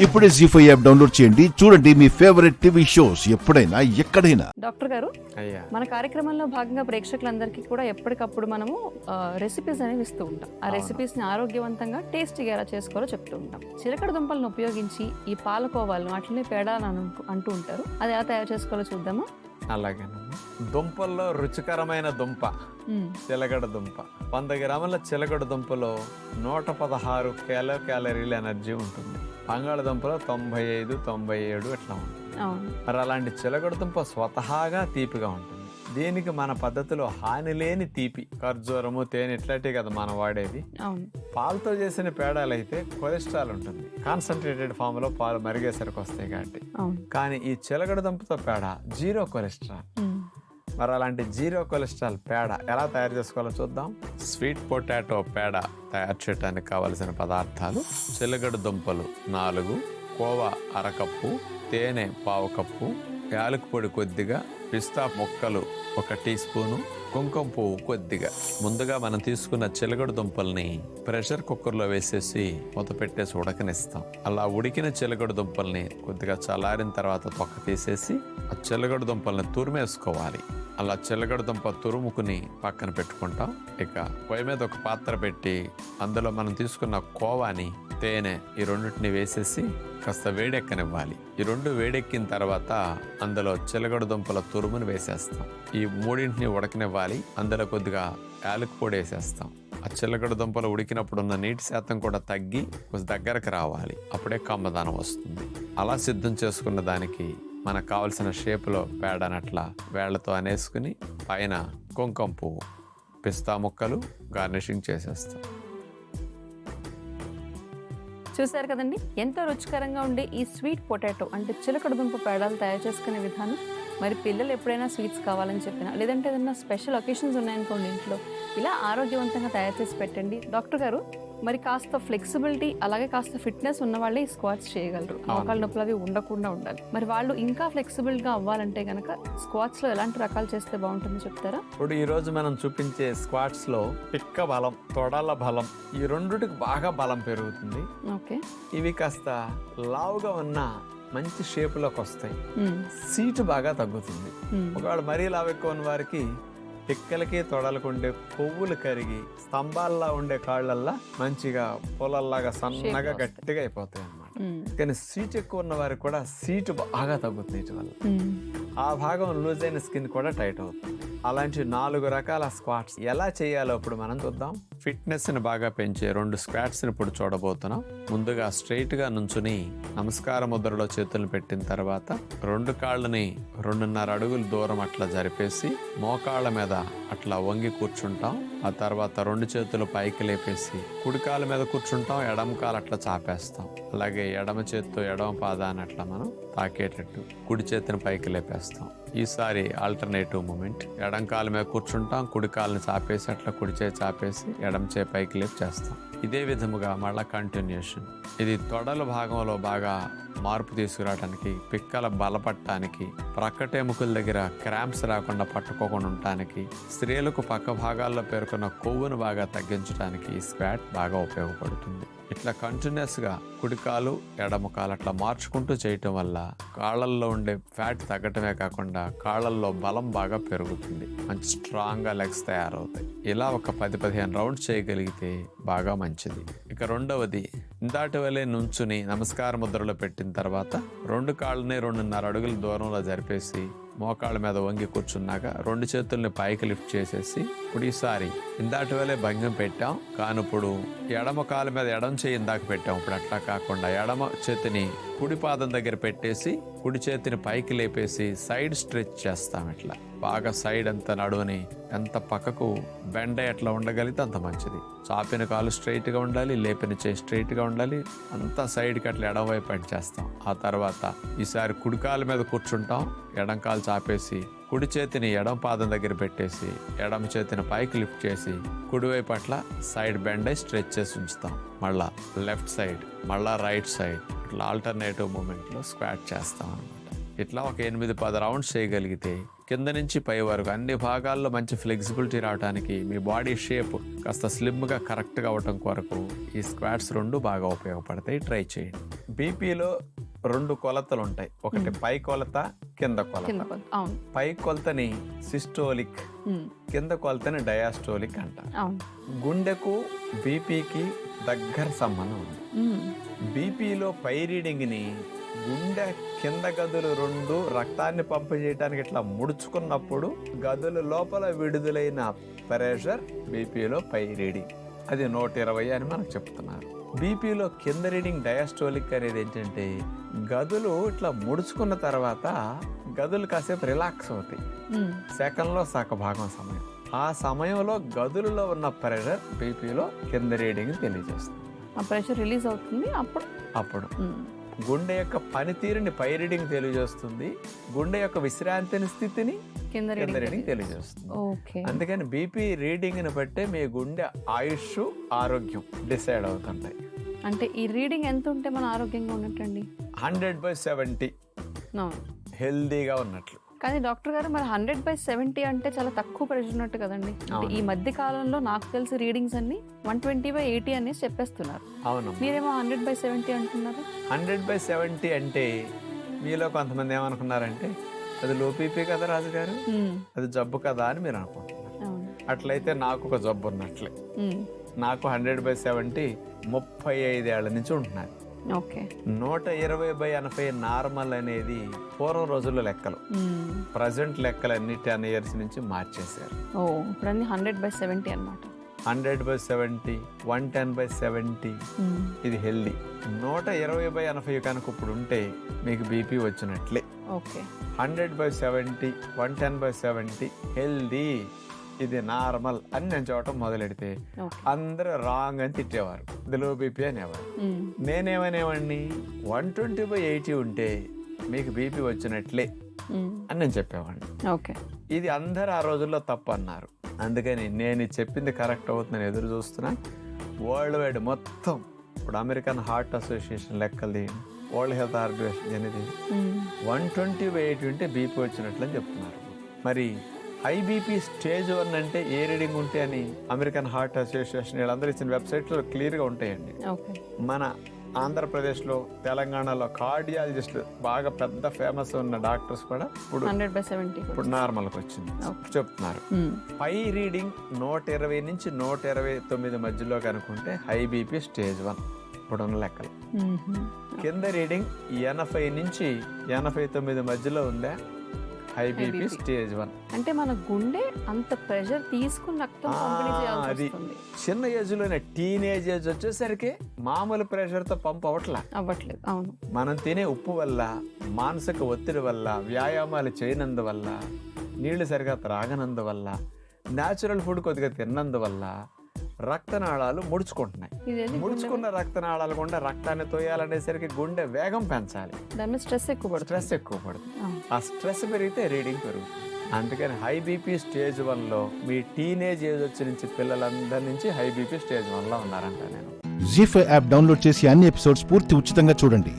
ఇప్పుడే జీ5 app download చేయండి. చూడండి మీ ఫేవరెట్ టీవీ షోస్ ఎప్పుడైనా ఎక్కడైనా. డాక్టర్ గారు, మన కార్యక్రమంలో భాగంగా ప్రేక్షకులందరికీ కూడా ఎప్పటికప్పుడు మనము రెసిపీస్ అనేవి ఇస్తూ ఉంటాం. ఆ రెసిపీస్ ని ఆరోగ్యవంతంగా టేస్టీగా ఎలా చేసుకోవాలో చెప్తూ ఉంటాం. చిలకడ దుంపలను ఉపయోగించి ఈ పాలకోవాలను వాటిని పేడాలను అంటూ ఉంటారు. అది ఎలా తయారు చేసుకోవాలో చూద్దామా? అలాగేనమ్మా. దుంపల్లో రుచికరమైన దుంప చిలకడ దుంప. 100 గ్రాముల చిలకడ దుంపలో 116 క్యాలరీల ఎనర్జీ ఉంటుంది. బంగాళదుంపలో 95, 97 అట్లా ఉంటుంది. మరి అలాంటి చిలకడ దుంప స్వతహాగా తీపిగా ఉంటుంది. దీనికి మన పద్ధతిలో హాని లేని తీపి, ఖర్జూరము, తేనె ఇట్లాంటివి కదా మనం వాడేది. పాలతో చేసిన పేడాలు అయితే కొలెస్ట్రాల్ ఉంటుంది, కాన్సన్ట్రేటెడ్ ఫామ్ లో పాలు మరిగేసరికి వస్తాయి కాబట్టి. కానీ ఈ చిలకడ దుంపతో పేడ 0 కొలెస్ట్రాల్. మరి అలాంటి 0 కొలెస్ట్రాల్ పేడ ఎలా తయారు చేసుకోవాలో చూద్దాం. స్వీట్ పొటాటో పేడ తయారు చేయడానికి కావలసిన పదార్థాలు: చిలకడ దుంపలు 4, కోవా 1/2 కప్పు, తేనె 1/2 కప్పు, యాలకు పొడి కొద్దిగా, పిస్తా ముక్కలు 1 టీ స్పూను, కుంకుమ పువ్వు కొద్దిగా. ముందుగా మనం తీసుకున్న చిలకడ దుంపల్ని ప్రెషర్ కుక్కర్లో వేసేసి మూత పెట్టేసి ఉడకనిస్తాం. అలా ఉడికిన చిలకడ దుంపల్ని కొద్దిగా చల్లారిన తర్వాత తొక్క తీసేసి ఆ చిలకడ దుంపల్ని తురిమేసుకోవాలి. అలా చిలకడ దుంప తురుముకుని పక్కన పెట్టుకుంటాం. ఇక పొయ్యి మీద ఒక పాత్ర పెట్టి అందులో మనం తీసుకున్న కోవాని, తేనె ఈ రెండింటిని వేసేసి కాస్త వేడెక్కనివ్వాలి. ఈ 2 వేడెక్కిన తర్వాత అందులో చిలకడ దుంపల తురుమును వేసేస్తాం. ఈ 3 ఉడకనివ్వాలి. అందులో కొద్దిగా యాలకు పొడి వేసేస్తాం. ఆ చిలకడ దుంపలు ఉడికినప్పుడు ఉన్న నీటి శాతం కూడా తగ్గి కొంచెం దగ్గరకు రావాలి. అప్పుడే కమ్మదనం వస్తుంది. అలా సిద్ధం చేసుకున్న దానికి మనకు కావలసిన షేపులో పేడనట్లా వేళ్లతో అనేసుకుని పైన కుంకుమ పువ్వు, పిస్తా ముక్కలు గార్నిషింగ్ చేసేస్తాం. చూసారు కదండి, ఎంతో రుచికరంగా ఉండే ఈ స్వీట్ పొటాటో అంటే చిలకడ దుంప పేడాలు తయారు చేసుకునే విధానం. మరి పిల్లలు ఎప్పుడైనా స్వీట్స్ కావాలని చెప్పినా, లేదంటే ఏదైనా స్పెషల్ ఒకేషన్స్ ఉన్నాయనుకోండి ఇంట్లో, ఇలా ఆరోగ్యవంతంగా తయారు చేసి పెట్టండి. డాక్టర్ గారు, మరి కాస్త ఫ్లెక్సిబిలిటీ అలాగే కాస్త ఫిట్నెస్ ఉన్న వాళ్ళే ఈ స్క్వాట్స్ చేయగలరు. మోకాళ్ళ నొప్పులు అవి ఉండకుండా ఉండాలి. మరి వాళ్ళు ఇంకా ఫ్లెక్సిబుల్ గా అవ్వాలంటే గనక స్క్వాట్స్ లో ఎలాంటి రకాలు చేస్తే బాగుంటుందో చెప్తారా? ఇప్పుడు ఈ రోజు మనం చూపించే స్క్వాట్స్ లో పిక్క బలం, తొడల బలం, ఈ రెండుటికి బాగా బలం పెరుగుతుంది. ఓకే, ఇవి కాస్త లావుగా ఉన్న మంచి షేపులోకి వస్తాయి. సీటు బాగా తగ్గుతుంది. ఒకవేళ మరీ లావు ఎక్కువ ఉన్న వారికి పిక్కలకి తొడలకు ఉండే కొవ్వులు కరిగి స్తంభాల్లో ఉండే కాళ్ళల్లా మంచిగా పొలల్లాగా సన్నగా గట్టిగా అయిపోతాయి అన్నమాట. కానీ సీట్ ఎక్కువ ఉన్న వారికి కూడా సీటు బాగా తగ్గుతుంది వీటి వల్ల. ఆ భాగం లూజ్ అయిన స్కిన్ కూడా టైట్ అవుతుంది. అలాంటి 4 రకాల స్క్వాట్స్ ఎలా చేయాలో ఇప్పుడు మనం చూద్దాం. ఫిట్నెస్ ని బాగా పెంచే 2 స్క్వాట్స్ ని ఇప్పుడు చూడబోతున్నాం. ముందుగా స్ట్రైట్ గా నుంచుని నమస్కార ముద్రలో చేతులను పెట్టిన తర్వాత 2 కాళ్ళని 2.5 అడుగులు దూరం అట్లా జరిపేసి మోకాళ్ళ మీద అట్లా వంగి కూర్చుంటాం. ఆ తర్వాత 2 చేతులు పైకి లేపేసి కుడి కాళ్ళ మీద కూర్చుంటాం. ఎడమ కాలు అట్లా చాపేస్తాం. అలాగే ఎడమ చేత్తో ఎడమ పాదాన్ని అట్లా మనం తాకేటట్టు కుడి చేతిని పైకి లేపేస్తాం. ఈసారి ఆల్టర్నేటివ్ మూమెంట్. ఎడం కాలు మీద కూర్చుంటాం, కుడి కాలుని చాపేసి అట్లా కుడి చేయి చాపేసి ఎడమ చేయి పైకి లేపి చేస్తాం. ఇదే విధముగా మళ్ళా కంటిన్యూషన్. ఇది తొడల భాగంలో బాగా మార్పు తీసుకురావడానికి, పిక్కల బలపడటానికి, ప్రక్కటెముకల దగ్గర క్రాంప్స్ రాకుండా పట్టుకోకుండా ఉండటానికి, స్త్రీలకు పక్క భాగాల్లో పేర్కొన్న కొవ్వును బాగా తగ్గించడానికి ఈ స్క్వాట్ బాగా ఉపయోగపడుతుంది. ఇట్లా కంటిన్యూస్ గా కుడికాలు ఎడమకాలు అట్లా మార్చుకుంటూ చేయటం వల్ల కాళ్ళల్లో ఉండే ఫ్యాట్ తగ్గటమే కాకుండా కాళ్ళల్లో బలం బాగా పెరుగుతుంది. మంచి స్ట్రాంగ్ గా లెగ్స్ తయారవుతాయి. ఇలా ఒక 10-15 రౌండ్స్ చేయగలిగితే బాగా మంచిది. ఇక రెండవది, ఇందాటి వలె నుంచుని నమస్కార ముద్రలో పెట్టిన తర్వాత 2 కాళ్ళని 2.5 అడుగుల దూరంలో జరిపేసి మోకాళ్ళ మీద వంగి కూర్చున్నాక 2 చేతుల్ని పైకి లిఫ్ట్ చేసేసి ఇప్పుడు ఈసారి ఇందాటి వలె భంగం పెట్టాం. కానీ ఇప్పుడు ఎడమ కాలు మీద ఎడమ చేయి ఇందాక పెట్టాం. ఇప్పుడు అట్లా కాకుండా ఎడమ చేతిని కుడి పాదం దగ్గర పెట్టేసి కుడి చేతిని పైకి లేపేసి సైడ్ స్ట్రెచ్ చేస్తాం. ఇట్లా బాగా సైడ్ అంతా నడువుని ఎంత పక్కకు బెండ్ ఎట్లా ఉండగలిగితే అంత మంచిది. చాపిన కాలు స్ట్రైట్ గా ఉండాలి, లేపిన చేయి స్ట్రైట్ గా ఉండాలి. అంతా సైడ్కి అట్లా ఎడమ వైపు అని చేస్తాం. ఆ తర్వాత ఈసారి కుడి కాలు మీద కూర్చుంటాం. ఎడం కాలు చాపేసి కుడి చేతిని ఎడమ పాదం దగ్గర పెట్టేసి ఎడమ చేతిని పైకి లిఫ్ట్ చేసి కుడివైపు అట్లా సైడ్ బెండ్ అయి స్ట్రెచ్ చేసి ఉంచుతాం. మళ్ళా లెఫ్ట్ సైడ్, మళ్ళా రైట్ సైడ్, ఇట్లా ఆల్టర్నేటివ్ మూమెంట్లో స్క్వాట్ చేస్తాం అనమాట. ఇట్లా ఒక 8-10 రౌండ్స్ చేయగలిగితే కింద నుంచి పై వరకు అన్ని భాగాల్లో మంచి ఫ్లెక్సిబిలిటీ రావడానికి, మీ బాడీ షేప్ కాస్త స్లిమ్గా కరెక్ట్గా అవ్వటం కొరకు ఈ స్క్వాట్స్ 2 బాగా ఉపయోగపడతాయి. ట్రై చేయండి. బీపీలో 2 కొలతలు ఉంటాయి. ఒకటి పై కొలత, కింద కొలత. పై కొలతని సిస్టోలిక్, కింద కొలతని డయాస్టోలిక్ అంటారు. గుండెకు బీపీకి దగ్గర సంబంధం ఉంది. బీపీలో పై రీడింగ్ని గుండె కింద గదులు 2 రక్తాన్ని పంపు చేయడానికి ఇట్లా ముడుచుకున్నప్పుడు గదుల లోపల విడుదలైన ప్రెషర్ బీపీలో పై రీడింగ్, అది 120 అని మనకు చెప్తున్నారు. బీపీలో కింద రీడింగ్ డయాస్టోలిక్ అనేది ఏంటంటే గదులు ఇట్లా ముడుచుకున్న తర్వాత గదులు కాసేపు రిలాక్స్ అవుతాయి. సెకండ్లో సగభాగం సమయం. ఆ సమయంలో గదులలో ఉన్న ప్రెషర్ బీపీలో కింద రీడింగ్ తెలియజేస్తుంది. ఆ ప్రెషర్ రిలీజ్ అవుతుంది. అప్పుడు గుండె యొక్క పనితీరుని పై రీడింగ్ తెలియజేస్తుంది. గుండె యొక్క విశ్రాంతిని స్థితిని కింద రీడింగ్ తెలియజేస్తుంది. అందుకని బీపీ రీడింగ్ ని బట్టే మీ గుండె ఆయుష్, ఆరోగ్యం డిసైడ్ అవుతుంటాయి. అంటే ఈ రీడింగ్ ఎంత ఉంటే మన ఆరోగ్యంగా ఉన్నట్టండి? 100/70 హెల్దీగా ఉన్నట్లు. కానీ డాక్టర్ గారు, మరి 100/70 అంటే చాలా తక్కువ ప్రెషర్ ఉన్నట్టు కదండి. ఈ మధ్య కాలంలో నాకు తెలిసి రీడింగ్స్ అన్ని 120/80 అనేసి చెప్పేస్తున్నారు. అవును, మీరేమో 100/70 అంటున్నారు. 100/70 అంటే మీలో కొంతమంది ఏమనుకున్నారంటే అది లో బీపీ కదా రాజుగారు, అది జబ్బు కదా అని మీరు అనుకుంటున్నారు. అట్లయితే నాకు ఒక జబ్బు ఉన్నట్లే. నాకు 100/70 35 ఏళ్ల నుంచి ఉంటున్నాను. 120/80 నార్మల్ అనేది పూర్వం రోజుల్లో లెక్కలు. ప్రజెంట్ లెక్కలన్నీ 10 years నుంచి మార్చేశారు. 100/70 అన్నమాట. 100/70, 110/70 ఇది హెల్దీ. 120/80 కనుక ఇప్పుడు ఉంటే మీకు బీపీ వచ్చినట్లే. 100/70, 110/70 హెల్దీ, ఇది నార్మల్ అని నేను చూడటం మొదలెడితే అందరూ రాంగ్ అని తిట్టేవారు, ఇది లో బీపీ అనేవారు. నేనేమనేవాడిని, 120/80 ఉంటే మీకు బీపీ వచ్చినట్లే అని నేను చెప్పేవాడిని. ఇది అందరూ ఆ రోజుల్లో తప్పు అన్నారు. అందుకని నేను చెప్పింది కరెక్ట్ అవుతుందని ఎదురు చూస్తున్నా. వరల్డ్ వైడ్ మొత్తం ఇప్పుడు అమెరికన్ హార్ట్ అసోసియేషన్ లెక్కలది, వరల్డ్ హెల్త్ ఆర్గనైజేషన్ అనేది 120/80 ఉంటే బీపీ వచ్చినట్లు అని చెప్తున్నారు. మరి హై బీపీ స్టేజ్ 1 అంటే ఏ రీడింగ్ ఉంటే అని అమెరికన్ హార్ట్ అసోసియేషన్ వీళ్ళందరూ ఇచ్చిన వెబ్సైట్లో క్లియర్గా ఉంటాయండి. మన ఆంధ్రప్రదేశ్లో, తెలంగాణలో కార్డియాలజిస్టులు బాగా పెద్ద ఫేమస్ ఉన్న డాక్టర్స్ కూడా ఇప్పుడు నార్మల్కి వచ్చింది చెప్తున్నారు. పై రీడింగ్ 120 నుంచి 129 మధ్యలో కనుకుంటే హై బీపీ స్టేజ్ 1 ఇప్పుడున్న లెక్కలు. కింద రీడింగ్ 80 నుంచి 89 మధ్యలో ఉందా హై బీపీ స్టేజ్ 1. అంటే మన గుండె అంత ప్రెషర్ తీసుకుని రక్తం పంపిణీ చేయాల్సి వస్తుంది. చిన్న ఏజ్ లోనే టీనేజ్ ఏజ్ వచ్చేసరికి మామూలు ప్రెషర్ తో పంప్ అవ్వట్లేదు. అవును, మనం తినే ఉప్పు వల్ల, మానసిక ఒత్తిడి వల్ల, వ్యాయామాలు చేయనందువల్ల, నీళ్లు సరిగా త్రాగనందువల్ల, న్యాచురల్ ఫుడ్ కొద్దిగా తిన్నందువల్ల రక్తనాళాలు ముడుచుకుంటున్నాయి. ముడుచుకున్న రక్తనాళాలు కూడా రక్తాన్ని తోయాలనేసరికి గుండె వేగం పెంచాలి, స్ట్రెస్ ఎక్కువ పడుతుంది. ఆ స్ట్రెస్ పెరిగితే రీడింగ్ పెరుగుతుంది. అందుకని హై బీపీ స్టేజ్ 1లో మీ టీనేజ్ ఏజ్ వచ్చి నుంచి పిల్లలందరి నుంచి హై బీపీ స్టేజ్ 1లో ఉన్నారంట. నేను జీ5 యాప్ డౌన్లోడ్ చేసి అన్ని ఎపిసోడ్స్ పూర్తి ఉచితంగా చూడండి.